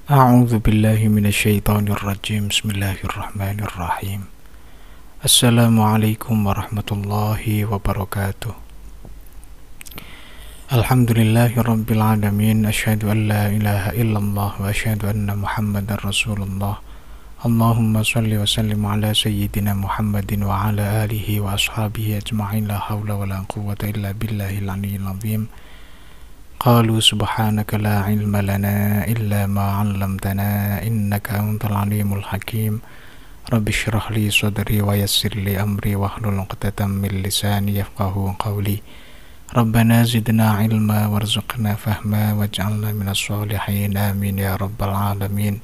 A'udzu billahi minasyaitonir rajim. Bismillahirrahmanirrahim. Assalamualaikum warahmatullahi wabarakatuh. Alhamdulillahirabbil alamin. Asyhadu an la ilaha illallah wa asyhadu anna Muhammadar Rasulullah. Allahumma shalli wa sallim ala sayyidina Muhammadin wa ala alihi wa ashabihi ajma'in. La haula wa la quwwata illa billahil aliyyil azim. Qalu subhanaka la ilma lana illa ma 'allamtana innaka antal alimul hakim. Rabbi shrah li sadri wa yassir li amri wahlul 'uqdatam min lisani yafqahu qawli. Rabbana zidna ilma warzuqna fahma waj'alna minas sholihin amin ya rabbal alamin.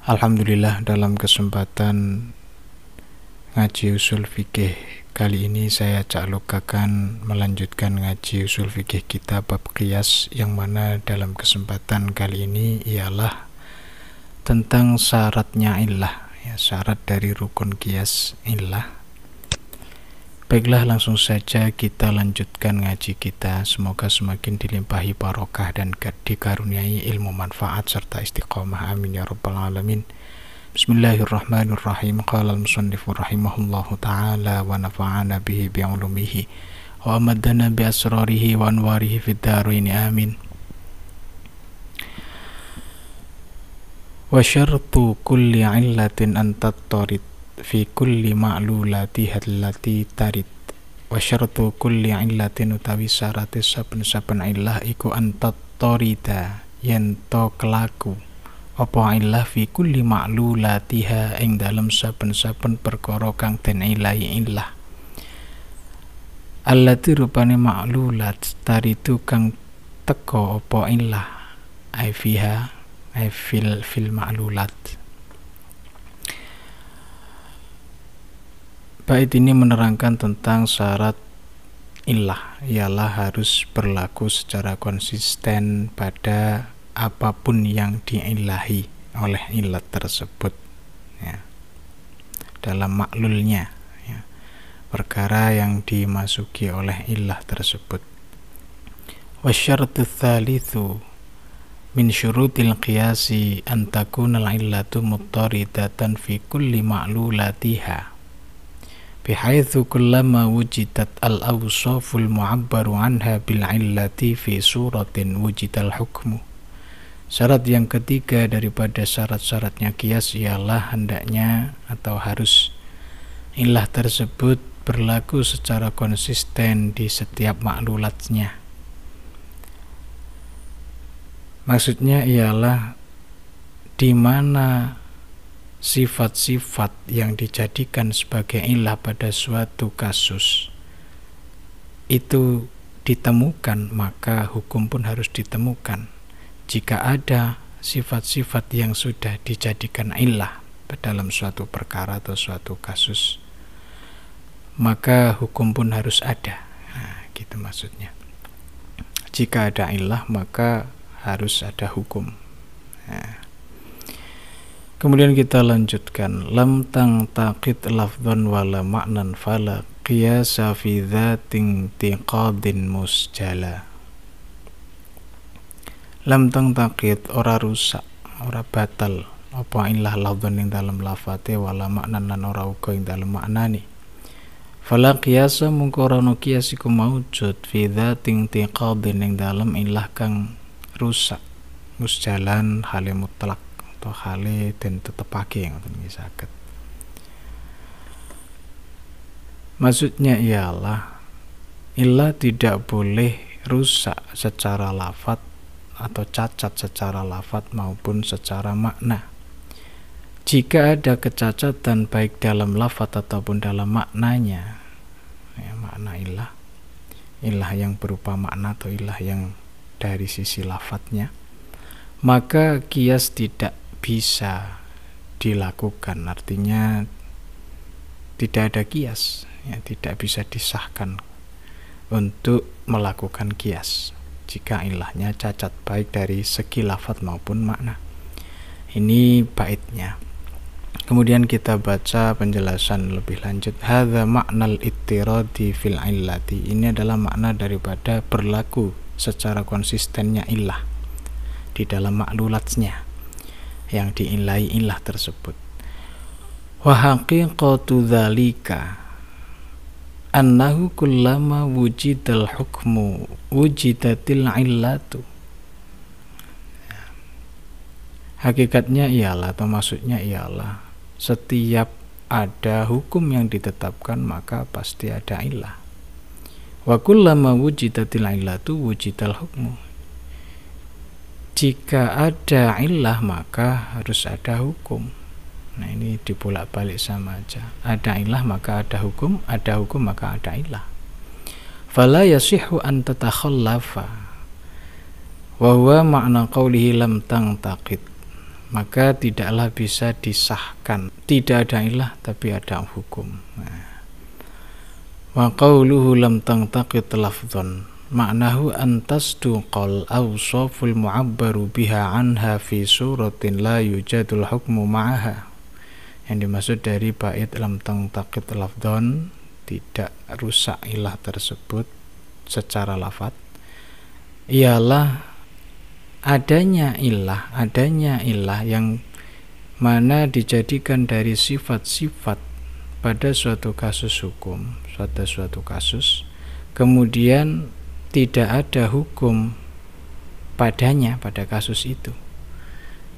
Alhamdulillah, dalam kesempatan ngaji usul fikih kali ini saya caklukakan melanjutkan ngaji usul fikih kita bab qiyas, yang mana dalam kesempatan kali ini ialah tentang syaratnya illah, syarat dari rukun qiyas illah. Baiklah, langsung saja kita lanjutkan ngaji kita. Semoga semakin dilimpahi barokah dan dikaruniai ilmu manfaat serta istiqomah, amin ya rabbal alamin. Bismillahirrahmanirrahim. Qala al-musannifu rahimahullahu ta'ala wa nafa'ana bihi bi'ulumihi wa amadana bi asrarihi wa anwarihi fid dharain amin. Wa syartu kulli illatin an tattarid fi kulli ma'lulatiha allati tarid. Wa syartu kulli illatin utawi syarate saben-saben illah iku an tattarida yen to kelaku apa illah fi kulli ma'lulatiha ing dalem saben-saben perkara kang den ilahi illah. Allati rupane ma'lulat taritu kang teka apa illah ai fiha ai fil ma'lulat. Bait ini menerangkan tentang syarat illah, ialah harus berlaku secara konsisten pada apapun yang diilahi oleh ilat tersebut, dalam maklulnya, perkara yang dimasuki oleh ilah tersebut. Wasyartu tsalitsu min syurutil qiyasi an takuna al-illatu muttaridatan fi kulli ma'lulatiha bihaitsu kullama wujidat al-awsaful mu'abbaru anha bil illati fi suratin wujidal hukmu. Syarat yang ketiga daripada syarat-syaratnya qiyas ialah hendaknya atau harus ilah tersebut berlaku secara konsisten di setiap maklulatnya. Maksudnya ialah di mana sifat-sifat yang dijadikan sebagai ilah pada suatu kasus itu ditemukan, maka hukum pun harus ditemukan. Jika ada sifat-sifat yang sudah dijadikan illah dalam suatu perkara atau suatu kasus, maka hukum pun harus ada. Gitu maksudnya. Jika ada illah, maka harus ada hukum. Kemudian kita lanjutkan. Lam taqid lafdhan wala ma'nan fala qiyasa fi dzatin tiqadin musjala. Lam taqid ora rusak, ora batal apa illah lafdhan ing dalam lafate wala maknan lan ora uga ing dalam maknane. Fala qiyasa mungko ora ono qiyas iku maujud fi dzatin tiqadin ing dalam illah kang rusak musjalan hale mutlak atau hale den tetepake ngoten iki saged. Maksudnya ialah illah tidak boleh rusak secara lafaz atau cacat secara lafaz maupun secara makna. Jika ada kecacatan baik dalam lafaz ataupun dalam maknanya, makna ilah yang berupa makna atau ilah yang dari sisi lafaznya, maka qiyas tidak bisa dilakukan. Artinya tidak ada qiyas, tidak bisa disahkan untuk melakukan qiyas jika ilahnya cacat baik dari segi lafaz maupun makna. Ini baitnya. Kemudian kita baca penjelasan lebih lanjut. Hadza ma'nal ittiradi fil illati. Ini adalah makna daripada berlaku secara konsistennya illah di dalam maklulatnya yang diilai ilah tersebut. Wa haqiqatu dzalika annahu kullama wujidal hukmu wujidatil illatu. Hakikatnya ialah atau maksudnya ialah setiap ada hukum yang ditetapkan maka pasti ada ilah. Wa kullama wujidatil illatu wujidal hukmu. Jika ada ilah maka harus ada hukum. Nah, ini dibolak-balik sama aja. Ada ilah maka ada hukum maka ada ilah. Fala yasihu an tatakhallafa wa huwa ma'na qawlihi lam tangtaqid. Maka tidaklah bisa disahkan tidak ada ilah tapi ada hukum. Wa qawluhu lam tangtaqid lafdhan ma'nahu an tasduqal awsaful mu'abbaru biha anha fi suratin la yujadul hukmu ma'aha. Yang dimaksud dari bait lam tangtaqid lafdhan, tidak rusak ilah tersebut secara lafaz, ialah adanya ilah yang mana dijadikan dari sifat-sifat pada suatu kasus hukum, suatu kasus, kemudian tidak ada hukum padanya pada kasus itu.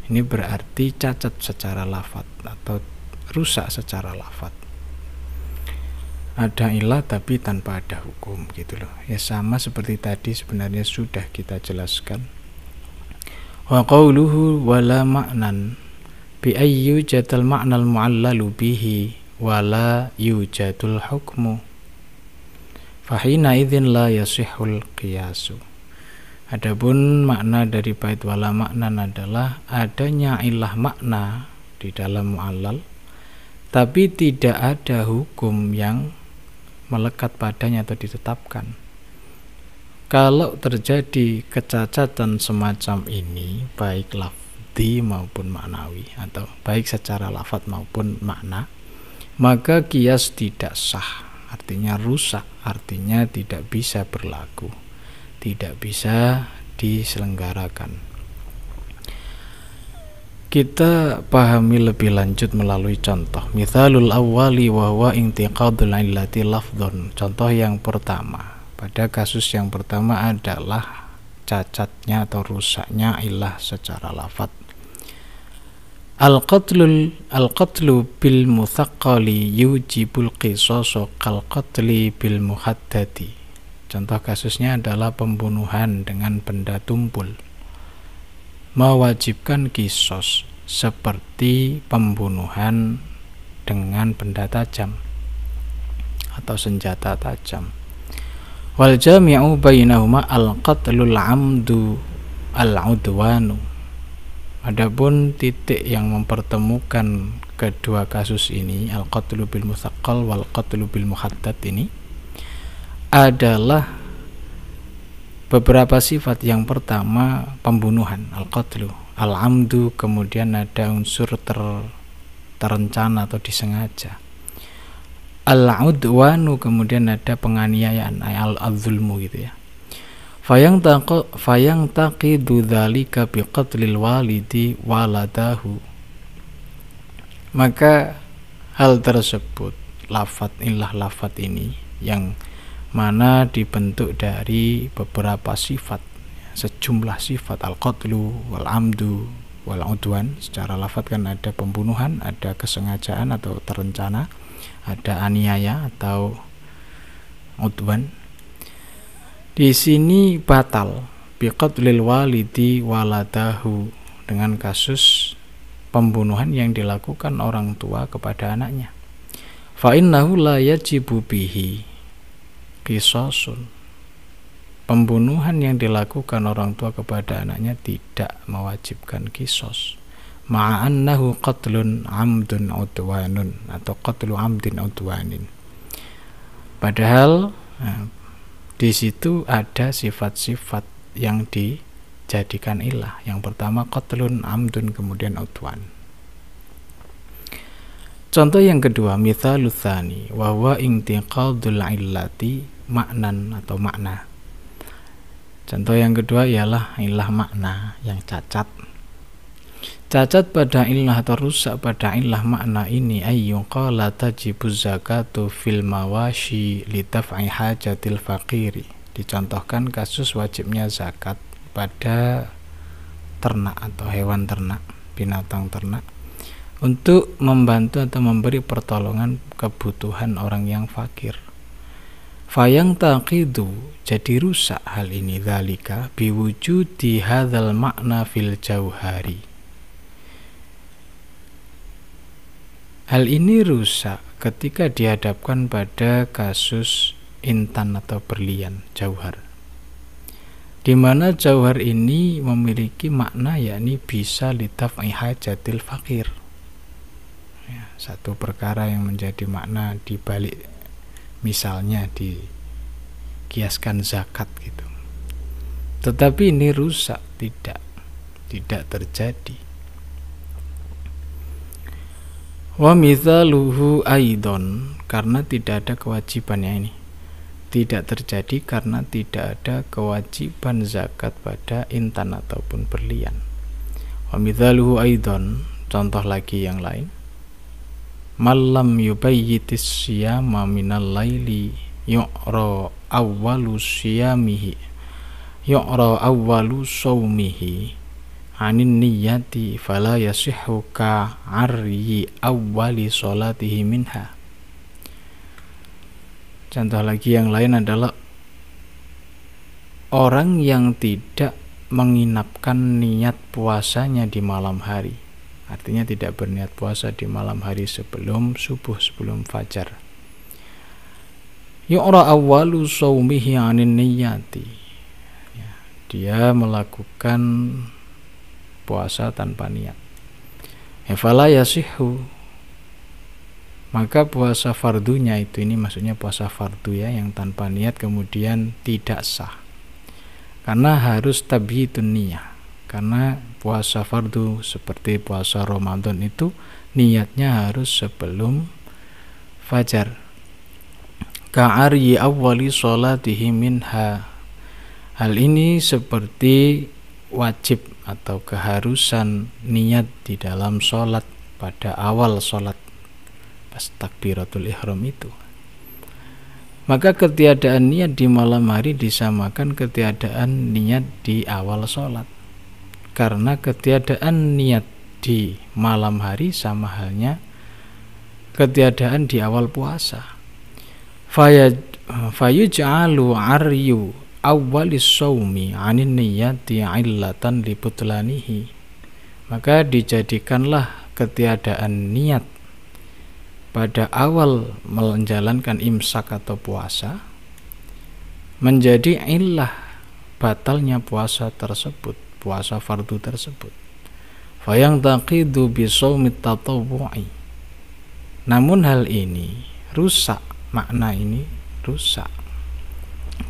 Ini berarti cacat secara lafaz atau rusak secara lafaz. Ada ilah tapi tanpa ada hukum gitu loh. Ya sama seperti tadi sebenarnya sudah kita jelaskan. Wa qawluhu wala ma'nan bi ayyu jadal ma'nal mu'allalu bihi wala yujadul hukmu fahina idzin la yasihul qiyasu. Adapun makna dari bait wala ma'nan adalah adanya ilah makna di dalam mu'allal tapi tidak ada hukum yang melekat padanya atau ditetapkan. Kalau terjadi kecacatan semacam ini baik lafzi maupun maknawi atau baik secara lafaz maupun makna, maka qiyas tidak sah, artinya rusak, artinya tidak bisa berlaku, tidak bisa diselenggarakan. Kita pahami lebih lanjut melalui contoh. Mithalul awwali wa huwa intiqadul illati lafdhun. Contoh yang pertama, pada kasus yang pertama adalah cacatnya atau rusaknya ilah secara lafaz. Al-qatlu bil muthaqqali yujibul qisasa kal qatli bil muhaddadi. Contoh kasusnya adalah pembunuhan dengan benda tumpul mewajibkan qisas seperti pembunuhan dengan benda tajam atau senjata tajam. Wal jami'u bainahuma al-qatlul amdu al-udwanu. Adapun titik yang mempertemukan kedua kasus ini, al-qatlu bil muthaqqal wal qatlu bil muhaddad, ini adalah beberapa sifat. Yang pertama pembunuhan, al-qatlu, al-amdu, kemudian ada unsur terencana atau disengaja. Al-udwanu, kemudian ada penganiayaan, al-zulmu gitu ya. Fayang taqidu dzalika biqatlil walidi waladahu. Maka hal tersebut, ilah lafat ini yang mana dibentuk dari beberapa sifat, sejumlah sifat, al-qatlu wal amdu wal udwan. Secara lafat kan ada pembunuhan, ada kesengajaan atau terencana, ada aniaya atau udwan. Di sini batal biqatlil walidi waladahu, dengan kasus pembunuhan yang dilakukan orang tua kepada anaknya. Fa innahu la yajibu bihi qisasun. Pembunuhan yang dilakukan orang tua kepada anaknya tidak mewajibkan qisas. Ma'annahu qatlun amdun udwanun atau qatlu amdin udwanin. Padahal di situ ada sifat-sifat yang dijadikan ilah. Yang pertama qatlun amdun, kemudian udwan. Contoh yang kedua, mithalul tsani wa huwa intiqadul illati maknan atau makna. Contoh yang kedua ialah illah makna yang cacat. Cacat pada illah atau rusak pada illah makna ini ayyuqala tajibuz zakatu fil mawashi litaf'i hajatil faqiri. Dicontohkan kasus wajibnya zakat pada ternak atau hewan ternak, binatang ternak, untuk membantu atau memberi pertolongan kebutuhan orang yang fakir. Fayang taqidu, jadi rusak hal ini dzalika biwujudi hadzal makna fil jauhari. Hal ini rusak ketika dihadapkan pada kasus intan atau berlian, jauhar, di mana jauhar ini memiliki makna yakni bisa litaf'i hajatil fakir, ya, satu perkara yang menjadi makna di balik misalnya dikiaskan zakat gitu. Tetapi ini rusak, tidak terjadi. Wa mithaluhu aidon, karena tidak ada kewajibannya ini. Tidak terjadi karena tidak ada kewajiban zakat pada intan ataupun berlian. Wa mithaluhu aidon, contoh lagi yang lain. Malam yubayyitis siyama minal laili yu'ra awwalu siyamihi yu'ra awwalu sawmihi anin niyati fala yasihhu ka aryi awwali sholatihi minha. Contoh lagi yang lain adalah orang yang tidak menginapkan niat puasanya di malam hari, artinya tidak berniat puasa di malam hari sebelum subuh, sebelum fajar. Yu'ra awwalu shaumihi anin niyati, ya, dia melakukan puasa tanpa niat. Fala yasihhu, maka puasa fardunya itu, ini maksudnya puasa fardu ya, yang tanpa niat kemudian tidak sah, karena harus tabyitun niyah. Karena puasa fardu seperti puasa Ramadan itu niatnya harus sebelum fajar. Ka'aryi awwali sholatihi minha, hal ini seperti wajib atau keharusan niat di dalam sholat pada awal sholat pas takbiratul ihram itu. Maka ketiadaan niat di malam hari disamakan ketiadaan niat di awal sholat, karena ketiadaan niat di malam hari sama halnya ketiadaan di awal puasa. Fayuj'alu aryu awwalis shaumi anin niyati illatan libutlanihi, maka dijadikanlah ketiadaan niat pada awal menjalankan imsak atau puasa menjadi illah batalnya puasa tersebut, puasa fardu tersebut. Fayang taqidu bisaumit tatawwu'i, namun hal ini rusak, makna ini rusak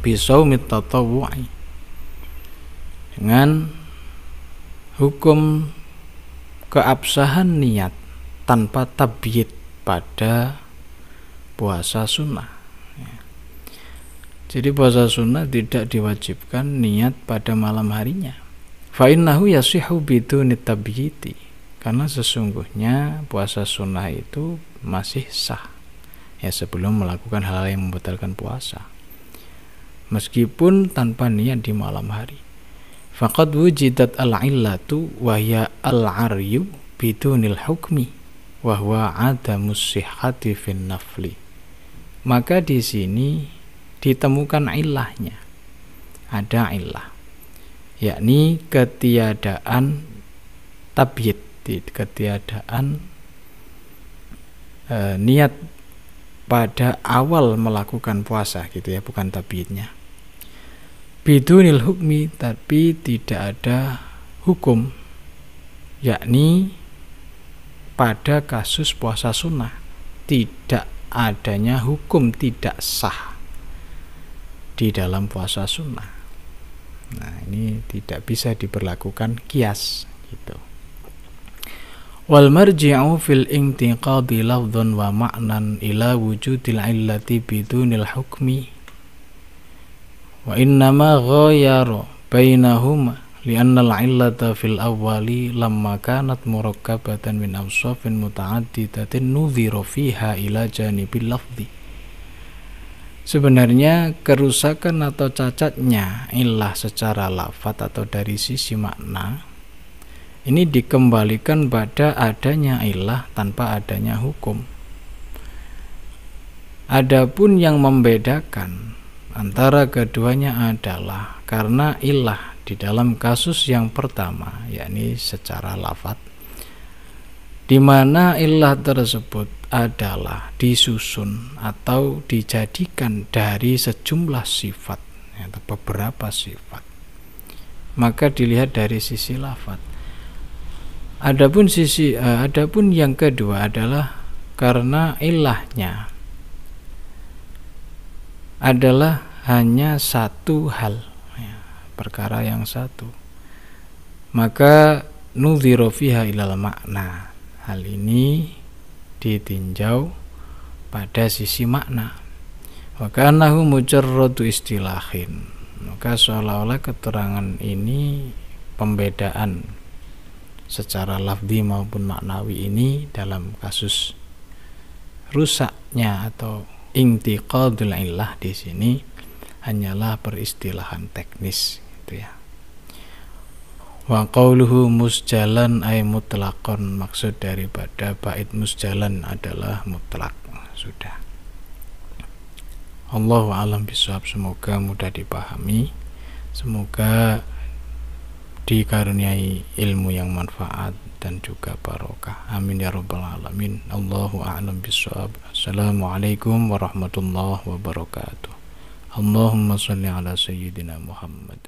bisaumit tatawwu'i, dengan hukum keabsahan niat tanpa tabyid pada puasa sunnah. Jadi puasa sunnah tidak diwajibkan niat pada malam harinya. Fa innahu yasihu biduni tabyiti, karena sesungguhnya puasa sunnah itu masih sah ya sebelum melakukan hal-hal yang membatalkan puasa, meskipun tanpa niat di malam hari. Faqad wujidat al-illatu wa hiya al-aryu bidunil hukmi wa huwa adamus sihhati fin nafli. Maka di sini ditemukan illahnya, ada illah, yakni ketiadaan tabyid, ketiadaan niat pada awal melakukan puasa gitu ya, bukan tabyidnya. Bidunil hukmi, tapi tidak ada hukum, yakni pada kasus puasa sunnah tidak adanya hukum tidak sah di dalam puasa sunnah. Nah, ini tidak bisa diberlakukan qiyas gitu. Wal marji'u fil intiqadi lafdhan wa ma'nan ila wujudil illati bidunil hukmi Wa innama ghayara bainahuma li'anna al-'illata fil awwali lamma kanat murakkabatan min awsafin muta'addidatin nudhira fiha ila janibil lafzi. Sebenarnya kerusakan atau cacatnya illah secara lafaz atau dari sisi makna ini dikembalikan pada adanya illah tanpa adanya hukum. Adapun yang membedakan antara keduanya adalah karena illah di dalam kasus yang pertama, yakni secara lafaz, di mana illah tersebut adalah disusun atau dijadikan dari sejumlah sifat atau beberapa sifat, maka dilihat dari sisi lafaz. Adapun yang kedua adalah karena ilahnya adalah hanya satu hal, perkara yang satu, maka nudhira fiha ilal makna. Hal ini ditinjau pada sisi makna. Wa kanahu mujarradu istilahin. Maka seolah-olah keterangan ini, pembedaan secara lafzi maupun maknawi ini dalam kasus rusaknya atau intiqadul illah di sini hanyalah peristilahan teknis, gitu ya. Wa qauluhu musjalan ay mutlaqon, maksud daripada bait musjalan adalah mutlak, sudah. Allahu a'lam bishawab. Semoga mudah dipahami, semoga dikaruniai ilmu yang manfaat dan juga barokah. Amin ya rabbal alamin. Allahu a'lam bishawab. Assalamualaikum warahmatullahi wabarakatuh. Allahumma shalli ala sayyidina Muhammad.